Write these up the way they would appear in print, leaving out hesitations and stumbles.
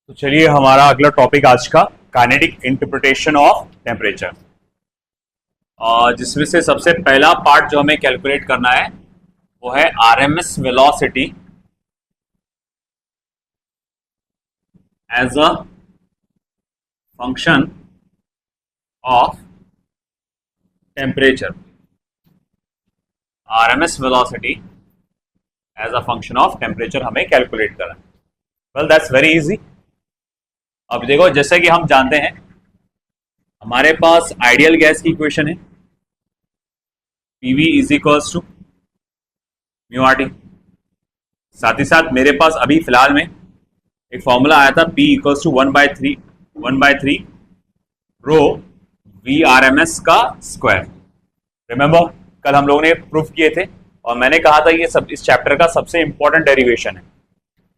तो चलिए हमारा अगला टॉपिक आज का काइनेटिक इंटरप्रिटेशन ऑफ टेम्परेचर, और जिसमें से सबसे पहला पार्ट जो हमें कैलकुलेट करना है वो है RMS velocity as a function of temperature. RMS velocity as a function of temperature हमें कैलकुलेट करना है। Well that's very easy. अब देखो, जैसे कि हम जानते हैं हमारे पास आइडियल गैस की इक्वेशन है PV is equals to mu are T. साथ ही साथ मेरे पास अभी फिलहाल में एक फॉर्मूला आया था P equals to 1/3 rho VRMS का स्क्वायर। रिमेंबर कल हम लोगों ने प्रूफ किए थे और मैंने कहा था ये सब इस चैप्टर का सबसे इंपॉर्टेंट डेरिवेशन है।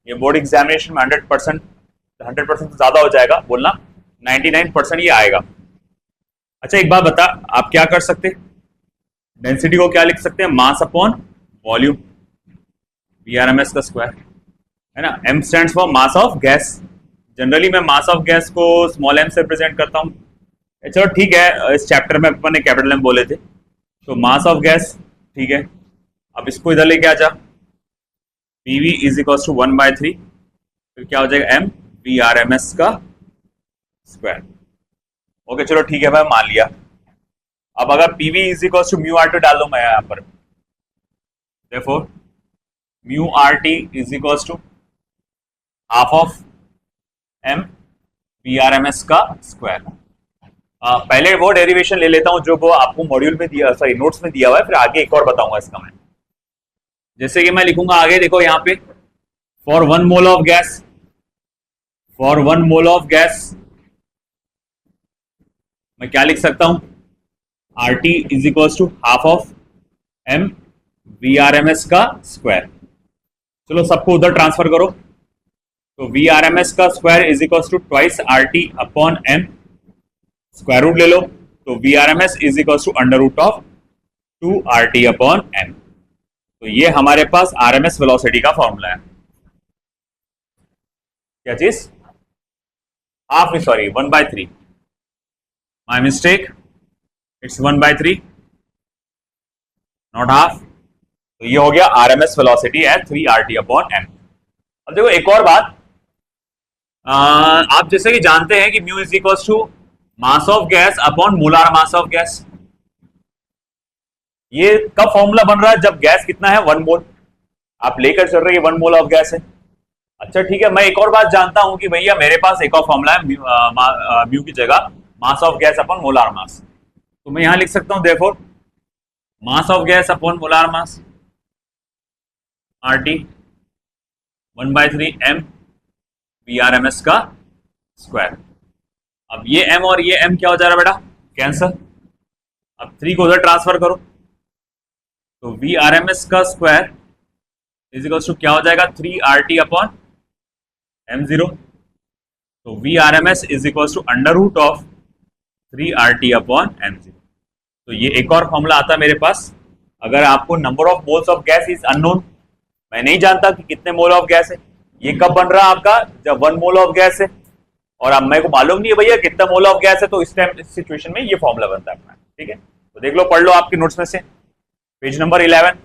ये बोर्ड एग्जामिनेशन में 100% तो ज्यादा हो जाएगा बोलना, 99% ये आएगा। अच्छा एक बात बता, आप क्या कर सकते हैं, डेंसिटी को क्या लिख सकते हैं, मास अपॉन वॉल्यूम, VRMS का स्क्वायर है ना। M stands for mass of gas. Generally मैं मास ऑफ गैस को स्मॉल m से रिप्रेजेंट करता हूँ। चलो ठीक है, इस चैप्टर में अपन ने कैपिटल M बोले थे, तो मास ऑफ गैस ठीक है। अब इसको इधर लेके आ जा, PV इज इक्वल टू 1/3, फिर क्या हो जाएगा M VRMS का स्क्वायर। ओके चलो ठीक है भाई, मान लिया। अब अगर PV is equal to mu are T डाल दो मैं यहां पर, therefore म्यू आर टी is equal to half of M VRMS का स्क्वायर। पहले वो डेरिवेशन ले लेता हूं जो वो आपको मॉड्यूल में दिया, सॉरी नोट्स में दिया हुआ है, फिर आगे एक और बताऊंगा इसका मैं। जैसे कि मैं लिखूंगा आगे, देखो यहाँ पे for 1 mole of gas, for 1 mole of gas मैं क्या लिख सकता हूं, RT is equal to half of M VRMS का स्क्वायर। चलो सबको उधर ट्रांसफर करो, तो VRMS का square is equal to twice RT upon M, square root ले लो, तो VRMS is equal to under root of 2 RT upon M। तो ये हमारे पास RMS वेलोसिटी का फॉर्मूला है। क्या चीज, हाफ नहीं, sorry 1/3, my mistake, it's 1/3 not half. तो ये हो गया RMS velocity at 3 RT upon M। अब देखो एक और बात, आप जैसे कि जानते हैं कि mu is equal to mass of gas upon molar mass of gas. ये कब फॉर्मूला बन रहा है, जब गैस कितना है 1 मोल, आप लेकर चल रहे हैं 1 मोल ऑफ गैस है। अच्छा ठीक है, मैं एक और बात जानता हूं कि भैया मेरे पास एक और फॉर्मूला है म्यू की जगह मास ऑफ गैस अपॉन मोलार मास, तो मैं यहां लिख सकता हूं therefore mass of gas upon molar mass RT 1/3 M VRMS का स्क्वायर। अब ये M और ये M क्या हो जा रहा है बेटा, कैंसर। अब 3 को उधर ट्रांसफर करो, तो VRMS का स्क्वायर इज इक्वल टू क्या हो जाएगा, 3 RT अपॉन M0, तो VRMS is equal to under root of 3 RT upon M0। तो ये एक और फॉर्मूला आता है मेरे पास, अगर आपको number of moles of gas is unknown, मैं नहीं जानता कि कितने मोल ऑफ गैस है, ये कब बन रहा है आपका, जब 1 मोल ऑफ गैस है, और अब मेरे को मालूम नहीं है भैया कितना मोल ऑफ गैस है, तो इस टाइम इस सिचुएशन में ये फॉर्मूला बनता है अपना। ठीक है, तो देख लो, पढ़ लो आपके नोट्स में से, पेज नंबर 11।